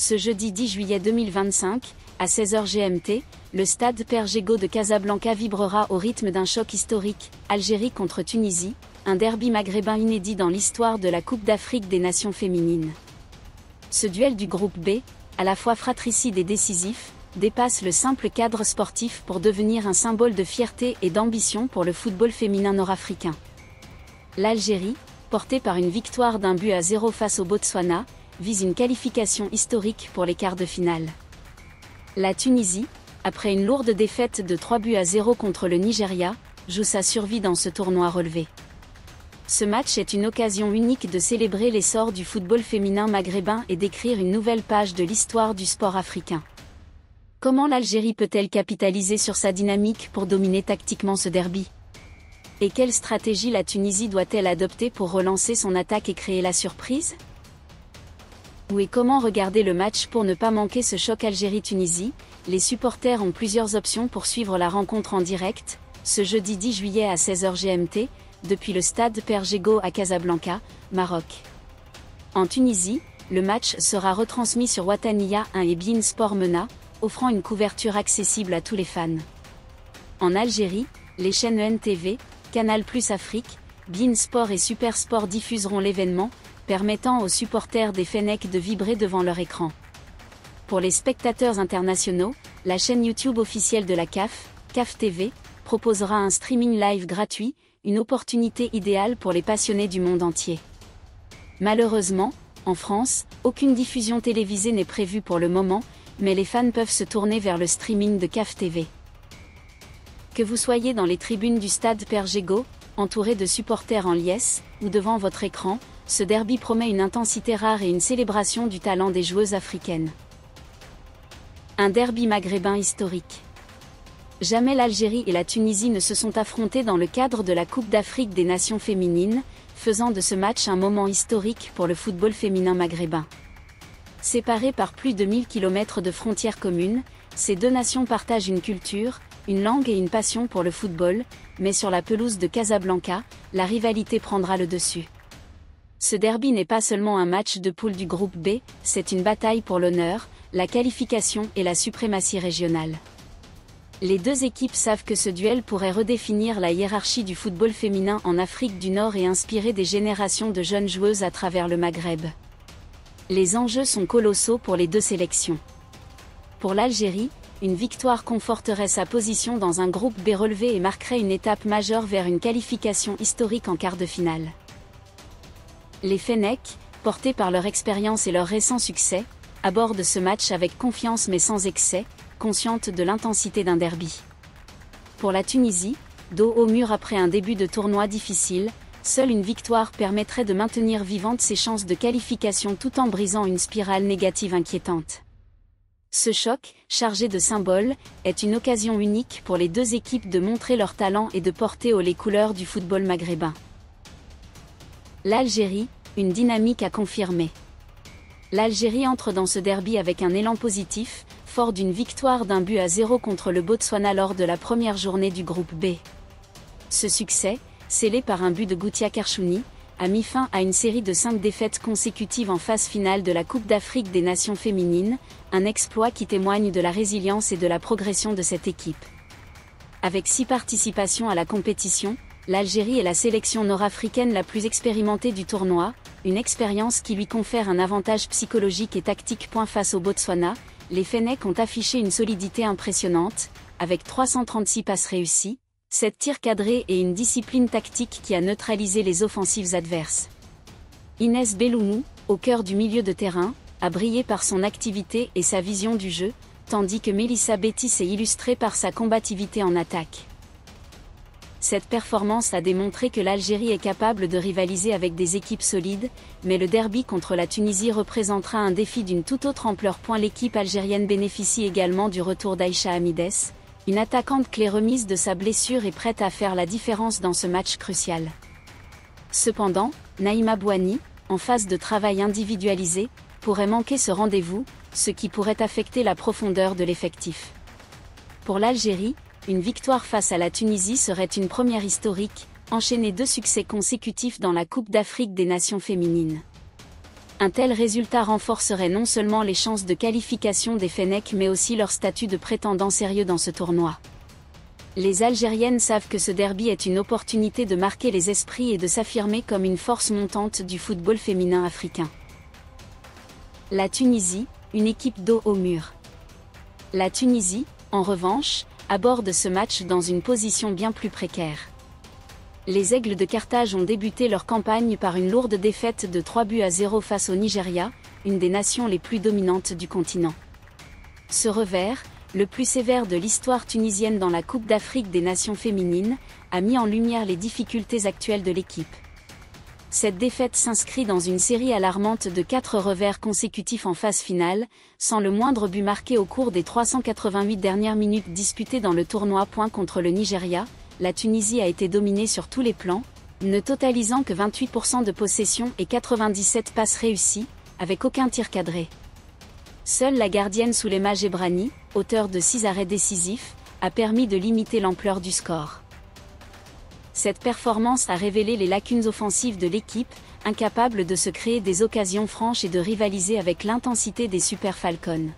Ce jeudi 10 juillet 2025, à 16h GMT, le stade Père-Gégaud de Casablanca vibrera au rythme d'un choc historique, Algérie contre Tunisie, un derby maghrébin inédit dans l'histoire de la Coupe d'Afrique des Nations féminines. Ce duel du groupe B, à la fois fratricide et décisif, dépasse le simple cadre sportif pour devenir un symbole de fierté et d'ambition pour le football féminin nord-africain. L'Algérie, portée par une victoire d'1-0 face au Botswana, vise une qualification historique pour les quarts de finale. La Tunisie, après une lourde défaite de 3-0 contre le Nigeria, joue sa survie dans ce tournoi relevé. Ce match est une occasion unique de célébrer l'essor du football féminin maghrébin et d'écrire une nouvelle page de l'histoire du sport africain. Comment l'Algérie peut-elle capitaliser sur sa dynamique pour dominer tactiquement ce derby? Et quelle stratégie la Tunisie doit-elle adopter pour relancer son attaque et créer la surprise? Où et comment regarder le match pour ne pas manquer ce choc Algérie-Tunisie? Les supporters ont plusieurs options pour suivre la rencontre en direct, ce jeudi 10 juillet à 16h GMT, depuis le stade Père-Gégaud à Casablanca, Maroc. En Tunisie, le match sera retransmis sur Wataniya 1 et beIN Sport MENA, offrant une couverture accessible à tous les fans. En Algérie, les chaînes ENTV, Canal+ Afrique, beIN Sport et Super Sport diffuseront l'événement, permettant aux supporters des Fennecs de vibrer devant leur écran. Pour les spectateurs internationaux, la chaîne YouTube officielle de la CAF, CAF TV, proposera un streaming live gratuit, une opportunité idéale pour les passionnés du monde entier. Malheureusement, en France, aucune diffusion télévisée n'est prévue pour le moment, mais les fans peuvent se tourner vers le streaming de CAF TV. Que vous soyez dans les tribunes du stade Père-Gégaud, entouré de supporters en liesse, ou devant votre écran, ce derby promet une intensité rare et une célébration du talent des joueuses africaines. Un derby maghrébin historique. Jamais l'Algérie et la Tunisie ne se sont affrontées dans le cadre de la Coupe d'Afrique des Nations féminines, faisant de ce match un moment historique pour le football féminin maghrébin. Séparées par plus de 1000 km de frontières communes, ces deux nations partagent une culture, une langue et une passion pour le football, mais sur la pelouse de Casablanca, la rivalité prendra le dessus. Ce derby n'est pas seulement un match de poule du groupe B, c'est une bataille pour l'honneur, la qualification et la suprématie régionale. Les deux équipes savent que ce duel pourrait redéfinir la hiérarchie du football féminin en Afrique du Nord et inspirer des générations de jeunes joueuses à travers le Maghreb. Les enjeux sont colossaux pour les deux sélections. Pour l'Algérie, une victoire conforterait sa position dans un groupe B relevé et marquerait une étape majeure vers une qualification historique en quart de finale. Les Fennecs, portés par leur expérience et leur récent succès, abordent ce match avec confiance mais sans excès, conscientes de l'intensité d'un derby. Pour la Tunisie, dos au mur après un début de tournoi difficile, seule une victoire permettrait de maintenir vivantes ses chances de qualification tout en brisant une spirale négative inquiétante. Ce choc, chargé de symboles, est une occasion unique pour les deux équipes de montrer leur talent et de porter haut les couleurs du football maghrébin. L'Algérie, une dynamique à confirmer. L'Algérie entre dans ce derby avec un élan positif, fort d'une victoire d'1-0 contre le Botswana lors de la première journée du groupe B. Ce succès, scellé par un but de Goutia Kerchouni, a mis fin à une série de 5 défaites consécutives en phase finale de la Coupe d'Afrique des Nations féminines, un exploit qui témoigne de la résilience et de la progression de cette équipe. Avec 6 participations à la compétition, l'Algérie est la sélection nord-africaine la plus expérimentée du tournoi, une expérience qui lui confère un avantage psychologique et tactique. Face au Botswana, les Fennecs ont affiché une solidité impressionnante, avec 336 passes réussies, 7 tirs cadrés et une discipline tactique qui a neutralisé les offensives adverses. Inès Belloumou, au cœur du milieu de terrain, a brillé par son activité et sa vision du jeu, tandis que Mélissa Betty s'est illustrée par sa combativité en attaque. Cette performance a démontré que l'Algérie est capable de rivaliser avec des équipes solides, mais le derby contre la Tunisie représentera un défi d'une toute autre ampleur. L'équipe algérienne bénéficie également du retour d'Aïcha Hamides, une attaquante clé remise de sa blessure et prête à faire la différence dans ce match crucial. Cependant, Naïma Bouani, en phase de travail individualisé, pourrait manquer ce rendez-vous, ce qui pourrait affecter la profondeur de l'effectif. Pour l'Algérie, une victoire face à la Tunisie serait une première historique, enchaîner 2 succès consécutifs dans la Coupe d'Afrique des Nations féminines. Un tel résultat renforcerait non seulement les chances de qualification des Fennecs mais aussi leur statut de prétendant sérieux dans ce tournoi. Les Algériennes savent que ce derby est une opportunité de marquer les esprits et de s'affirmer comme une force montante du football féminin africain. La Tunisie, une équipe dos au mur. La Tunisie, en revanche, aborde ce match dans une position bien plus précaire. Les Aigles de Carthage ont débuté leur campagne par une lourde défaite de 3-0 face au Nigeria, une des nations les plus dominantes du continent. Ce revers, le plus sévère de l'histoire tunisienne dans la Coupe d'Afrique des Nations féminines, a mis en lumière les difficultés actuelles de l'équipe. Cette défaite s'inscrit dans une série alarmante de 4 revers consécutifs en phase finale, sans le moindre but marqué au cours des 388 dernières minutes disputées dans le tournoi. Contre le Nigeria, la Tunisie a été dominée sur tous les plans, ne totalisant que 28% de possession et 97 passes réussies, avec aucun tir cadré. Seule la gardienne Soulema Gebrani, auteure de 6 arrêts décisifs, a permis de limiter l'ampleur du score. Cette performance a révélé les lacunes offensives de l'équipe, incapable de se créer des occasions franches et de rivaliser avec l'intensité des Super Falcons.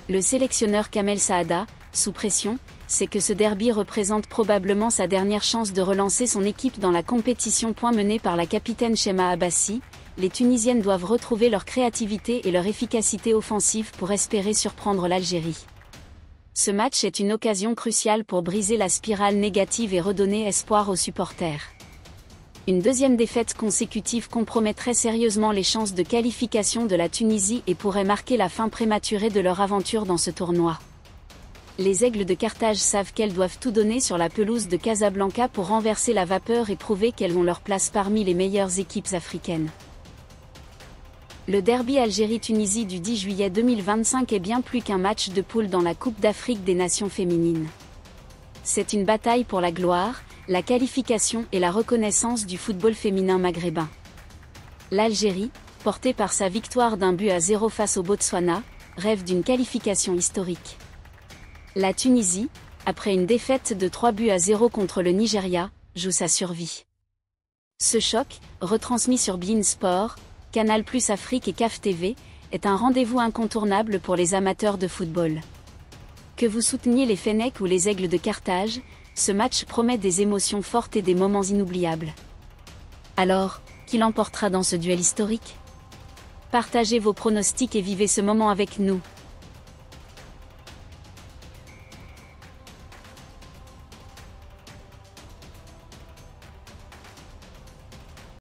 Le sélectionneur Kamel Saada, sous pression, sait que ce derby représente probablement sa dernière chance de relancer son équipe dans la compétition. Menée par la capitaine Chema Abassi, les Tunisiennes doivent retrouver leur créativité et leur efficacité offensive pour espérer surprendre l'Algérie. Ce match est une occasion cruciale pour briser la spirale négative et redonner espoir aux supporters. Une deuxième défaite consécutive compromettrait sérieusement les chances de qualification de la Tunisie et pourrait marquer la fin prématurée de leur aventure dans ce tournoi. Les Aigles de Carthage savent qu'elles doivent tout donner sur la pelouse de Casablanca pour renverser la vapeur et prouver qu'elles ont leur place parmi les meilleures équipes africaines. Le derby Algérie-Tunisie du 10 juillet 2025 est bien plus qu'un match de poule dans la Coupe d'Afrique des Nations féminines. C'est une bataille pour la gloire, la qualification et la reconnaissance du football féminin maghrébin. L'Algérie, portée par sa victoire d'1-0 face au Botswana, rêve d'une qualification historique. La Tunisie, après une défaite de 3-0 contre le Nigeria, joue sa survie. Ce choc, retransmis sur beIN Sport, Canal+ Afrique et CAF TV, est un rendez-vous incontournable pour les amateurs de football. Que vous souteniez les Fennecs ou les Aigles de Carthage, ce match promet des émotions fortes et des moments inoubliables. Alors, qui l'emportera dans ce duel historique ? Partagez vos pronostics et vivez ce moment avec nous.